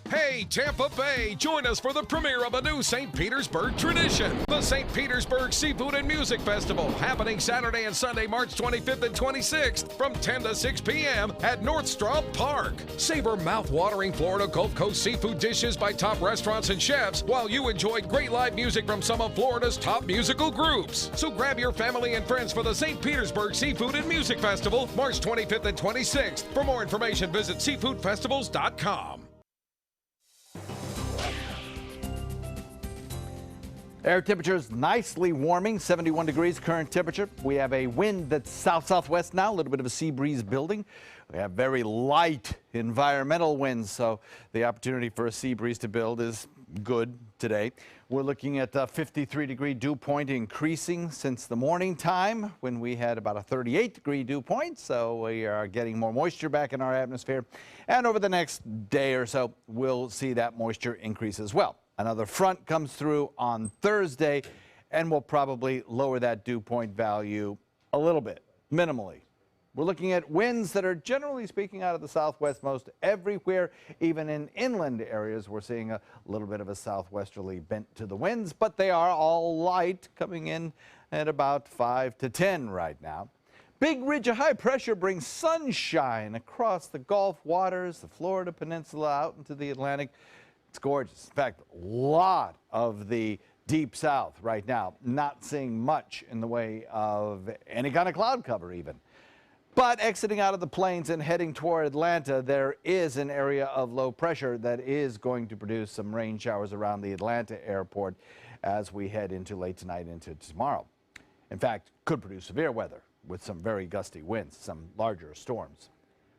Hey, Tampa Bay, join us for the premiere of a new St. Petersburg tradition. The St. Petersburg Seafood and Music Festival, happening Saturday and Sunday, March 25th and 26th from 10 to 6 p.m. at Northstrop Park. Savor mouth-watering Florida Gulf Coast seafood dishes by top restaurants and chefs while you enjoy great live music from some of Florida's top musical groups. So grab your family and friends for the St. Petersburg Seafood and Music Festival, March 25th and 26th. For more information, visit seafoodfestivals.com. Air temperatures nicely warming, 71 degrees current temperature. We have a wind that's south-southwest now, a little bit of a sea breeze building. We have very light environmental winds, so the opportunity for a sea breeze to build is good today. We're looking at a 53-degree dew point increasing since the morning time when we had about a 38-degree dew point, so we are getting more moisture back in our atmosphere. And over the next day or so, we'll see that moisture increase as well. Another front comes through on Thursday, and will probably lower that dew point value a little bit, minimally. We're looking at winds that are generally speaking out of the southwest most everywhere. Even in inland areas, we're seeing a little bit of a southwesterly bent to the winds, but they are all light, coming in at about 5 to 10 right now. Big ridge of high pressure brings sunshine across the Gulf waters, the Florida Peninsula, out into the Atlantic. It's gorgeous. In fact, a lot of the deep south right now, not seeing much in the way of any kind of cloud cover even. But exiting out of the plains and heading toward Atlanta, there is an area of low pressure that is going to produce some rain showers around the Atlanta airport as we head into late tonight into tomorrow. In fact, could produce severe weather with some very gusty winds, some larger storms.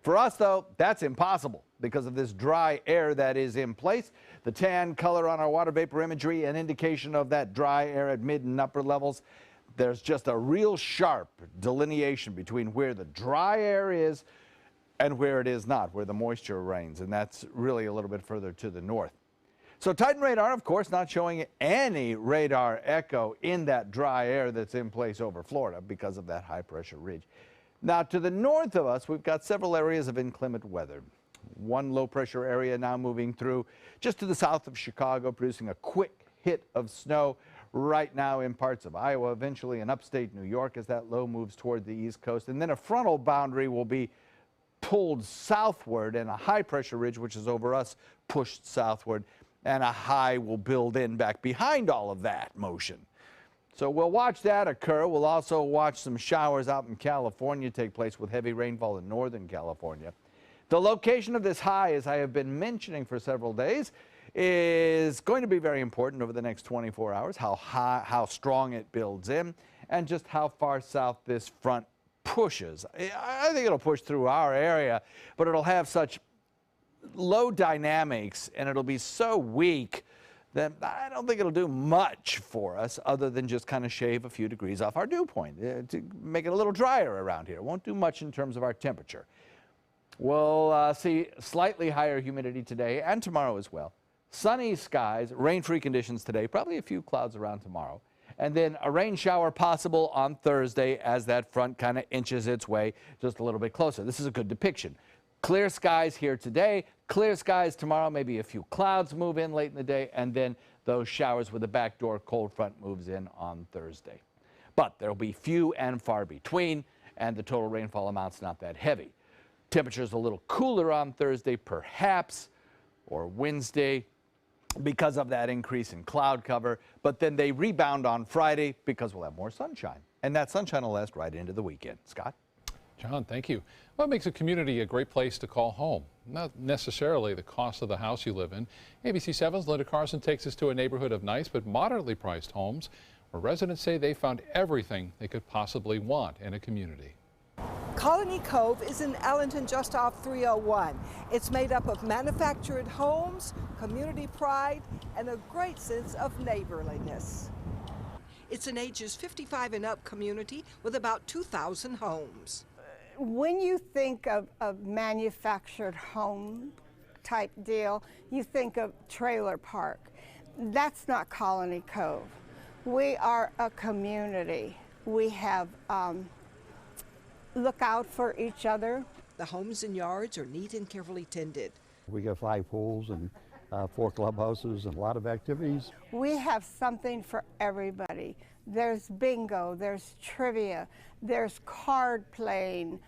For us, though, that's impossible because of this dry air that is in place. The tan color on our water vapor imagery, an indication of that dry air at mid and upper levels. There's just a real sharp delineation between where the dry air is and where it is not, where the moisture reigns, and that's really a little bit further to the north. So Titan radar, of course, not showing any radar echo in that dry air that's in place over Florida because of that high pressure ridge. Now to the north of us, we've got several areas of inclement weather. One low pressure area now moving through just to the south of Chicago, producing a quick hit of snow right now in parts of Iowa, eventually in upstate New York as that low moves toward the east coast. And then a frontal boundary will be pulled southward, and a high pressure ridge, which is over us, pushed southward, and a high will build in back behind all of that motion. So we'll watch that occur. We'll also watch some showers out in California take place with heavy rainfall in northern California. The location of this high, as I have been mentioning for several days, is going to be very important over the next 24 hours, how strong it builds in, and just how far south this front pushes. I think it'll push through our area, but it'll have such low dynamics and it'll be so weak that I don't think it'll do much for us other than just kind of shave a few degrees off our dew point to make it a little drier around here. It won't do much in terms of our temperature. We'll see slightly higher humidity today and tomorrow as well. Sunny skies, rain-free conditions today, probably a few clouds around tomorrow. And then a rain shower possible on Thursday as that front kind of inches its way just a little bit closer. This is a good depiction. Clear skies here today, clear skies tomorrow, maybe a few clouds move in late in the day, and then those showers with the backdoor cold front moves in on Thursday. But there'll be few and far between, and the total rainfall amount's not that heavy. Temperatures a little cooler on Thursday, perhaps, or Wednesday, because of that increase in cloud cover, but then they rebound on Friday because we'll have more sunshine, and that sunshine will last right into the weekend. Scott? John, thank you. What makes a community a great place to call home? Not necessarily the cost of the house you live in. ABC 7's Linda Carson takes us to a neighborhood of nice but moderately priced homes where residents say they found everything they could possibly want in a community. Colony Cove is in Ellington, just off 301. It's made up of manufactured homes, community pride, and a great sense of neighborliness. It's an ages 55 and up community with about 2,000 homes. When you think of a manufactured home type deal, you think of trailer park. That's not Colony Cove. We are a community. We have look out for each other. The homes and yards are neat and carefully tended. We got 5 pools and 4 clubhouses and a lot of activities. We have something for everybody. There's bingo, there's trivia, there's card playing,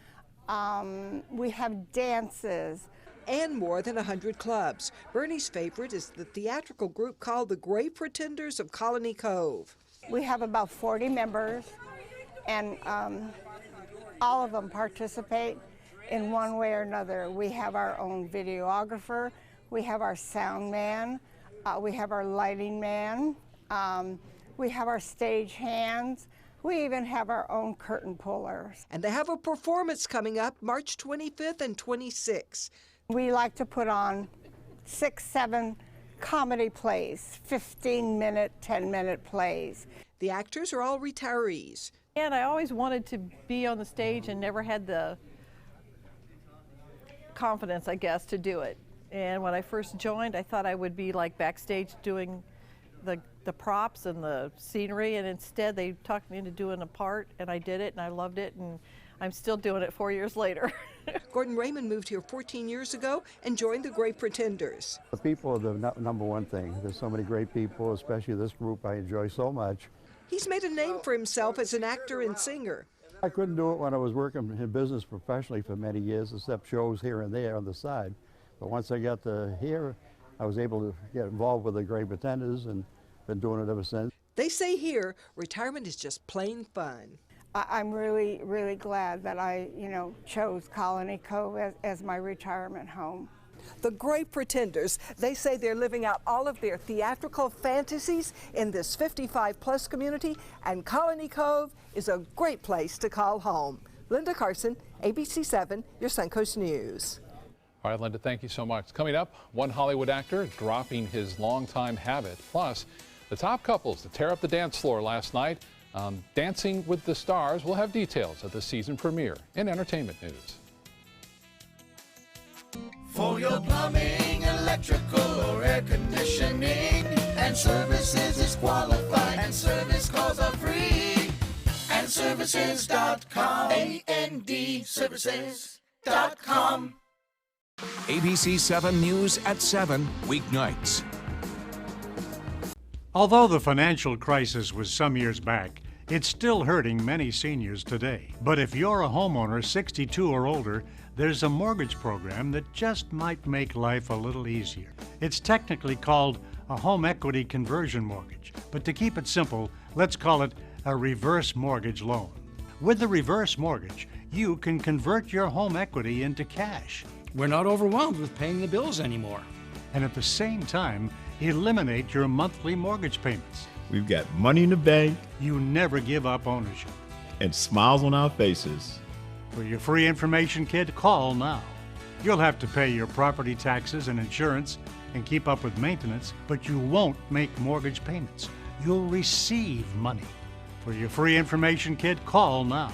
we have dances. And more than 100 clubs. Bernie's favorite is the theatrical group called the Great Pretenders of Colony Cove. We have about 40 members, and all of them participate in one way or another. We have our own videographer, we have our sound man, we have our lighting man, we have our stage hands, we even have our own curtain pullers. And they have a performance coming up March 25th and 26th. We like to put on 6, 7 comedy plays, 15-minute, 10-minute plays. The actors are all retirees. And I always wanted to be on the stage and never had the confidence, I guess, to do it. And when I first joined, I thought I would be like backstage doing the props and the scenery, and instead they talked me into doing a part, and I did it, and I loved it, and I'm still doing it 4 years later. Gordon Raymond moved here 14 years ago and joined the Great Pretenders. The people are the number one thing. There's so many great people, especially this group I enjoy so much. He's made a name for himself as an actor and singer. I couldn't do it when I was working in business professionally for many years, except shows here and there on the side. But once I got to here, I was able to get involved with the Great Pretenders and been doing it ever since. They say here, retirement is just plain fun. I'm really, really glad that I, chose Colony Cove as my retirement home. The Great Pretenders, they say they're living out all of their theatrical fantasies in this 55-plus community, and Colony Cove is a great place to call home. Linda Carson, ABC 7, your Suncoast News. All right, Linda, thank you so much. Coming up, one Hollywood actor dropping his longtime habit. Plus, the top couples to tear up the dance floor last night, Dancing with the Stars. We'll have details of the season premiere in entertainment news. For your plumbing, electrical, or air conditioning, and services is qualified, and service calls are free. AndServices.com. AndServices.com. ABC 7 News at 7, weeknights. Although the financial crisis was some years back, it's still hurting many seniors today. But if you're a homeowner 62 or older, there's a mortgage program that just might make life a little easier. It's technically called a home equity conversion mortgage, but to keep it simple, let's call it a reverse mortgage loan. With the reverse mortgage, you can convert your home equity into cash. We're not overwhelmed with paying the bills anymore. And at the same time, eliminate your monthly mortgage payments. We've got money in the bank. You never give up ownership. And smiles on our faces. For your free information kit, call now. You'll have to pay your property taxes and insurance and keep up with maintenance, but you won't make mortgage payments. You'll receive money. For your free information kit, call now.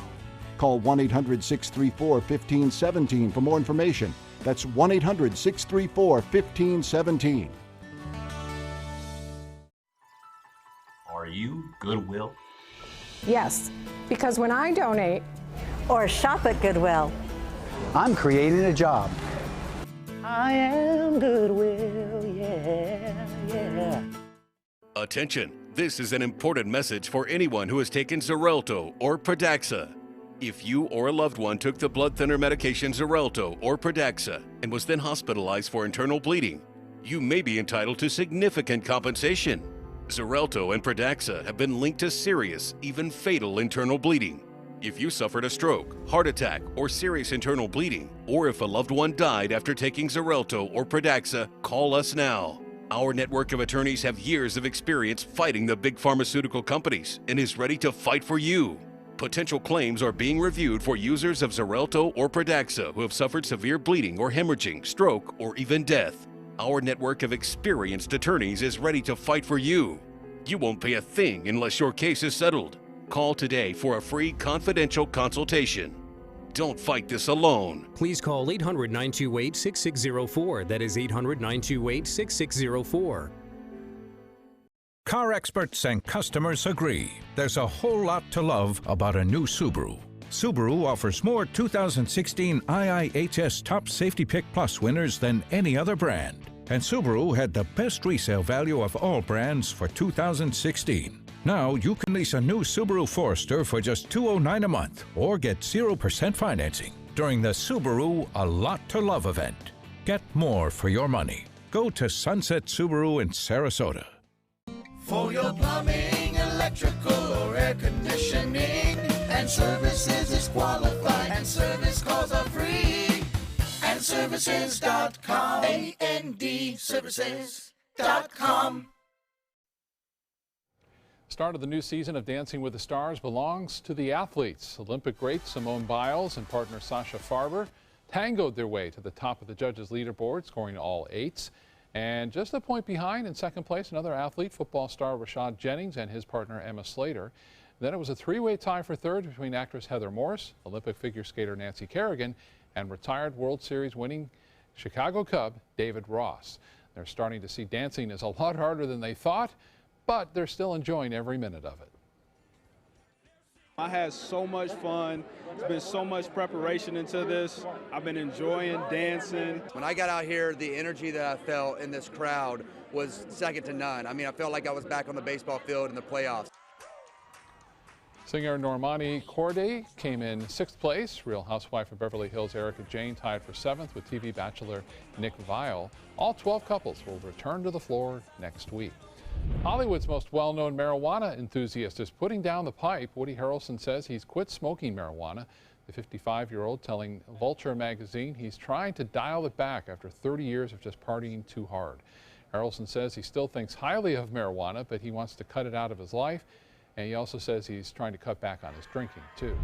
Call 1-800-634-1517 for more information. That's 1-800-634-1517. Are you Goodwill? Yes, because when I donate or shop at Goodwill, I'm creating a job. I am Goodwill, yeah, yeah. Attention, this is an important message for anyone who has taken Xarelto or Pradaxa. If you or a loved one took the blood thinner medication Xarelto or Pradaxa and was then hospitalized for internal bleeding, you may be entitled to significant compensation. Xarelto and Pradaxa have been linked to serious, even fatal internal bleeding. If you suffered a stroke, heart attack, or serious internal bleeding, or if a loved one died after taking Xarelto or Pradaxa, call us now. Our network of attorneys have years of experience fighting the big pharmaceutical companies and is ready to fight for you. Potential claims are being reviewed for users of Xarelto or Pradaxa who have suffered severe bleeding or hemorrhaging, stroke, or even death. Our network of experienced attorneys is ready to fight for you. You won't pay a thing unless your case is settled. Call today for a free confidential consultation. Don't fight this alone. Please call 800-928-6604. That is 800-928-6604. Car experts and customers agree there's a whole lot to love about a new Subaru. Subaru offers more 2016 IIHS Top Safety Pick Plus winners than any other brand. And Subaru had the best resale value of all brands for 2016. Now you can lease a new Subaru Forester for just $209 a month or get 0% financing during the Subaru A Lot to Love event. Get more for your money. Go to Sunset Subaru in Sarasota. For your plumbing, electrical, or air conditioning, and services is qualified, and service calls are free. AndServices.com. AndServices.com. Start of the new season of Dancing with the Stars belongs to the athletes. Olympic great Simone Biles and partner Sasha Farber tangoed their way to the top of the judges' leaderboard, scoring all 8s. And just a point behind in second place, another athlete, football star Rashad Jennings and his partner Emma Slater. Then it was a three-way tie for third between actress Heather Morris, Olympic figure skater Nancy Kerrigan, and retired World Series winning Chicago Cub David Ross. They're starting to see dancing is a lot harder than they thought, but they're still enjoying every minute of it. I had so much fun. There's been so much preparation into this. I've been enjoying dancing. When I got out here, the energy that I felt in this crowd was second to none. I mean, I felt like I was back on the baseball field in the playoffs. Singer Normani Corday came in 6th place. Real Housewife of Beverly Hills Erica Jane tied for 7th with TV bachelor Nick Viall. All 12 couples will return to the floor next week. Hollywood's most well-known marijuana enthusiast is putting down the pipe. Woody Harrelson says he's quit smoking marijuana. The 55-year-old telling Vulture magazine he's trying to dial it back after 30 years of just partying too hard. Harrelson says he still thinks highly of marijuana, but he wants to cut it out of his life. And he also says he's trying to cut back on his drinking, too.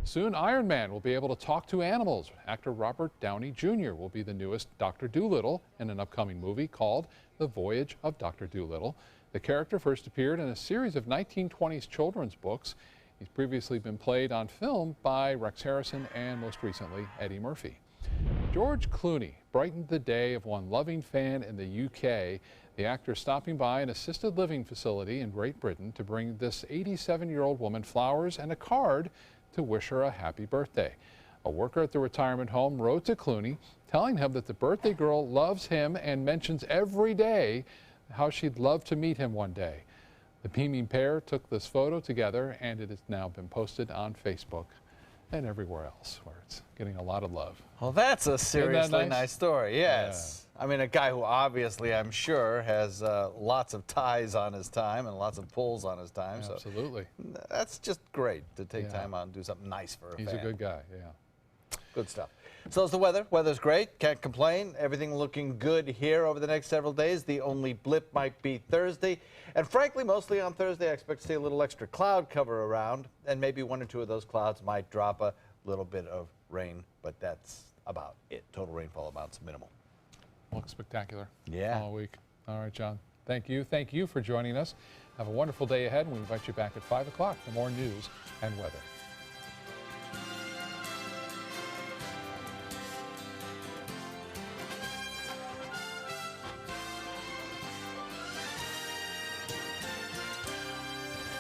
Soon, Iron Man will be able to talk to animals. Actor Robert Downey Jr. will be the newest Dr. Dolittle in an upcoming movie called The Voyage of Dr. Dolittle. The character first appeared in a series of 1920s children's books. He's previously been played on film by Rex Harrison and most recently Eddie Murphy. George Clooney brightened the day of one loving fan in the UK. The actor stopping by an assisted living facility in Great Britain to bring this 87-year-old woman flowers and a card to wish her a happy birthday. A worker at the retirement home wrote to Clooney telling him that the birthday girl loves him and mentions every day how she'd love to meet him one day. The beaming pair took this photo together, and it has now been posted on Facebook and everywhere else where it's getting a lot of love. Well, that's a seriously nice story, yes. Yeah. I mean, a guy who obviously, I'm sure, has lots of ties on his time and lots of pulls on his time. Absolutely. So that's just great to take time out and do something nice for a fan. He's a good guy, yeah. Good stuff. So is the weather. Weather's great. Can't complain. Everything looking good here over the next several days. The only blip might be Thursday. And frankly, mostly on Thursday, I expect to see a little extra cloud cover around. And maybe one or two of those clouds might drop a little bit of rain. But that's about it. Total rainfall amounts minimal. Looks spectacular. Yeah. All week. All right, John. Thank you. Thank you for joining us. Have a wonderful day ahead. And we invite you back at 5 o'clock for more news and weather.